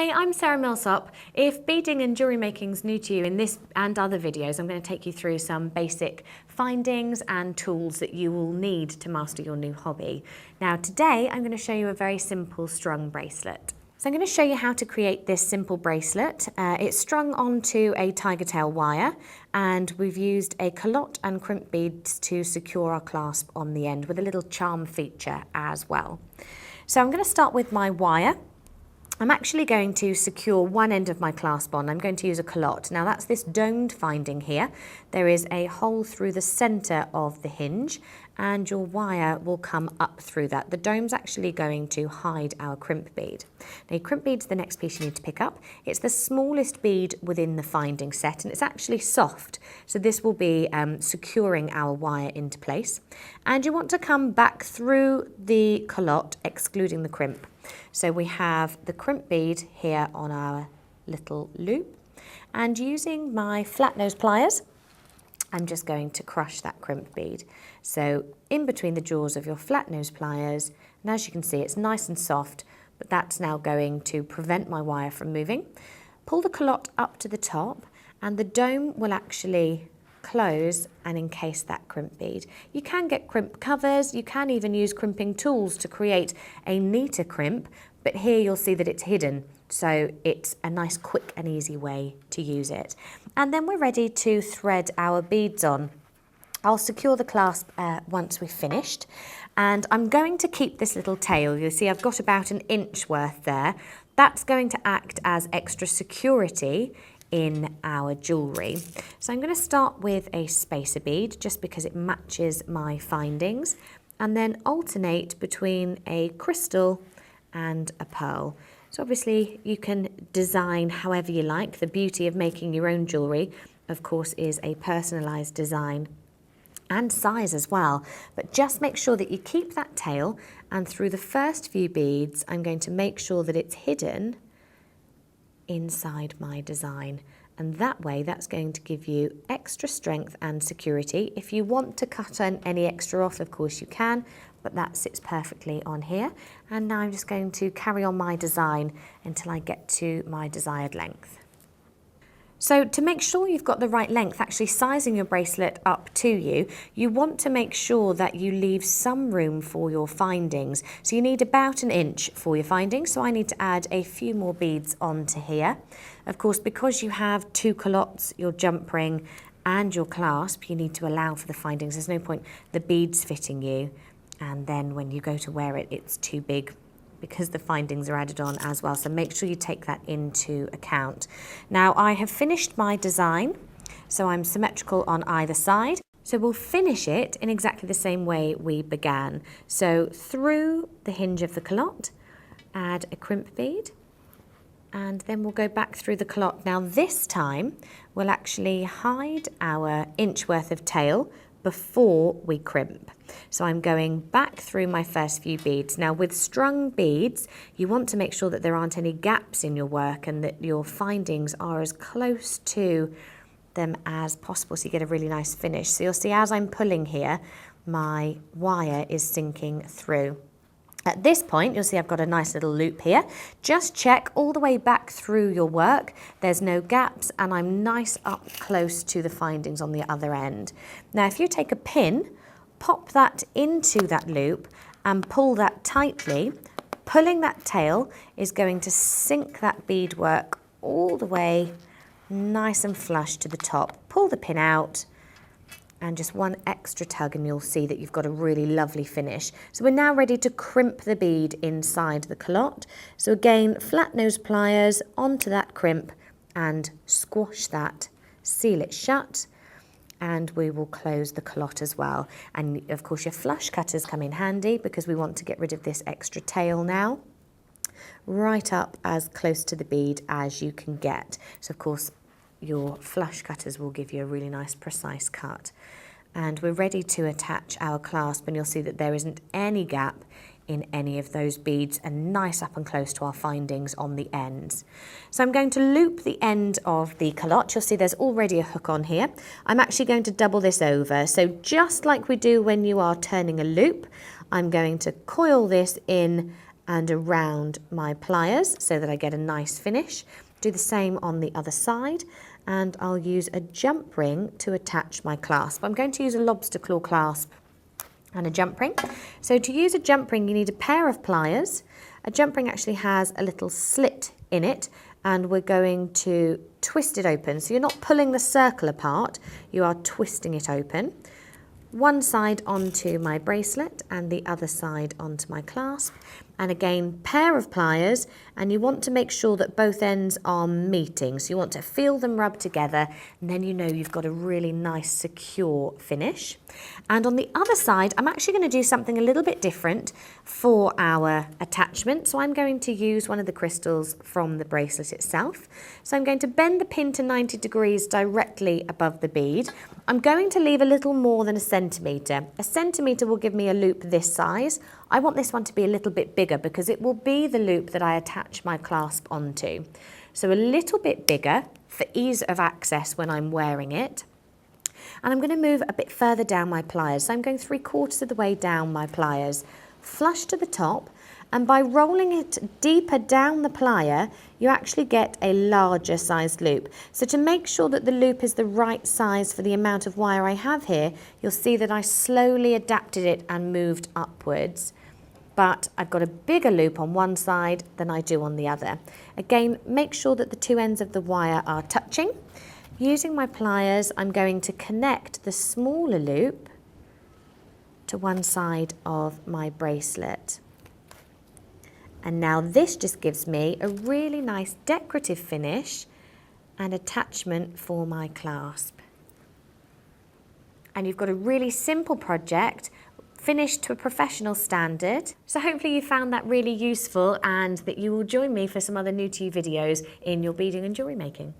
Hi, I'm Sarah Millsop. If beading and jewellery making is new to you, in this and other videos I'm going to take you through some basic findings and tools that you will need to master your new hobby. Now today I'm going to show you a very simple strung bracelet. So I'm going to show you how to create this simple bracelet. It's strung onto a tiger tail wire and we've used a culotte and crimp beads to secure our clasp on the end with a little charm feature as well. So I'm going to start with my wire. I'm actually going to secure one end of my clasp on. I'm going to use a culotte. Now that's this domed finding here. There is a hole through the centre of the hinge and your wire will come up through that. The dome's actually going to hide our crimp bead. Now your crimp bead's the next piece you need to pick up. It's the smallest bead within the finding set and it's actually soft. So this will be securing our wire into place. And you want to come back through the culotte, excluding the crimp. So we have the crimp bead here on our little loop and using my flat nose pliers I'm just going to crush that crimp bead. So in between the jaws of your flat nose pliers, and as you can see it's nice and soft, but that's now going to prevent my wire from moving. Pull the culotte up to the top and the dome will actually close and encase that crimp bead. You can get crimp covers, you can even use crimping tools to create a neater crimp, but here you'll see that it's hidden, so it's a nice quick and easy way to use it. And then we're ready to thread our beads on. I'll secure the clasp once we've finished, and I'm going to keep this little tail. You'll see I've got about 1 inch worth there. That's going to act as extra security in our jewellery. So I'm going to start with a spacer bead just because it matches my findings and then alternate between a crystal and a pearl. So obviously you can design however you like. The beauty of making your own jewellery of course is a personalised design and size as well, but just make sure that you keep that tail and through the first few beads I'm going to make sure that it's hidden inside my design, and that way that's going to give you extra strength and security. If you want to cut any extra off, of course you can, but that sits perfectly on here. And now I'm just going to carry on my design until I get to my desired length. So to make sure you've got the right length, actually sizing your bracelet up to you, you want to make sure that you leave some room for your findings. So you need about 1 inch for your findings, so I need to add a few more beads onto here. Of course, because you have 2 culottes, your jump ring and your clasp, you need to allow for the findings. There's no point the beads fitting you and then when you go to wear it, it's too big, because the findings are added on as well. So make sure you take that into account. Now I have finished my design, so I'm symmetrical on either side. So we'll finish it in exactly the same way we began. So through the hinge of the culotte, add a crimp bead, and then we'll go back through the culotte. Now this time we'll actually hide our inch worth of tail before we crimp. So I'm going back through my first few beads. Now with strung beads, you want to make sure that there aren't any gaps in your work and that your findings are as close to them as possible so you get a really nice finish. So you'll see as I'm pulling here, my wire is sinking through. At this point, you'll see I've got a nice little loop here. Just check all the way back through your work. There's no gaps and I'm nice up close to the findings on the other end. Now, if you take a pin, pop that into that loop and pull that tightly, pulling that tail is going to sink that beadwork all the way nice and flush to the top. Pull the pin out and just one extra tug and you'll see that you've got a really lovely finish. So we're now ready to crimp the bead inside the culotte. So again, flat nose pliers onto that crimp and squash that, seal it shut, and we will close the culotte as well. And of course your flush cutters come in handy because we want to get rid of this extra tail now. Right up as close to the bead as you can get. So of course your flush cutters will give you a really nice precise cut. And we're ready to attach our clasp and you'll see that there isn't any gap in any of those beads and nice up and close to our findings on the ends. So I'm going to loop the end of the culotte. You'll see there's already a hook on here. I'm actually going to double this over. So just like we do when you are turning a loop, I'm going to coil this in and around my pliers so that I get a nice finish. Do the same on the other side, and I'll use a jump ring to attach my clasp. I'm going to use a lobster claw clasp and a jump ring. So to use a jump ring, you need a pair of pliers. A jump ring actually has a little slit in it, and we're going to twist it open. So you're not pulling the circle apart, you are twisting it open. One side onto my bracelet and the other side onto my clasp. And again, pair of pliers, and you want to make sure that both ends are meeting. So you want to feel them rub together, and then you know you've got a really nice secure finish. And on the other side, I'm actually going to do something a little bit different for our attachment. So I'm going to use one of the crystals from the bracelet itself. So I'm going to bend the pin to 90 degrees directly above the bead. I'm going to leave a little more than a centimetre. A centimetre will give me a loop this size. I want this one to be a little bit bigger because it will be the loop that I attach my clasp onto. So a little bit bigger for ease of access when I'm wearing it. And I'm going to move a bit further down my pliers. So I'm going 3/4 of the way down my pliers, flush to the top, and by rolling it deeper down the plier, you actually get a larger sized loop. So to make sure that the loop is the right size for the amount of wire I have here, you'll see that I slowly adapted it and moved upwards. But I've got a bigger loop on one side than I do on the other. Again, make sure that the two ends of the wire are touching. Using my pliers, I'm going to connect the smaller loop to one side of my bracelet. And now this just gives me a really nice decorative finish and attachment for my clasp. And you've got a really simple project finished to a professional standard. So hopefully you found that really useful and that you will join me for some other new to you videos in your beading and jewellery making.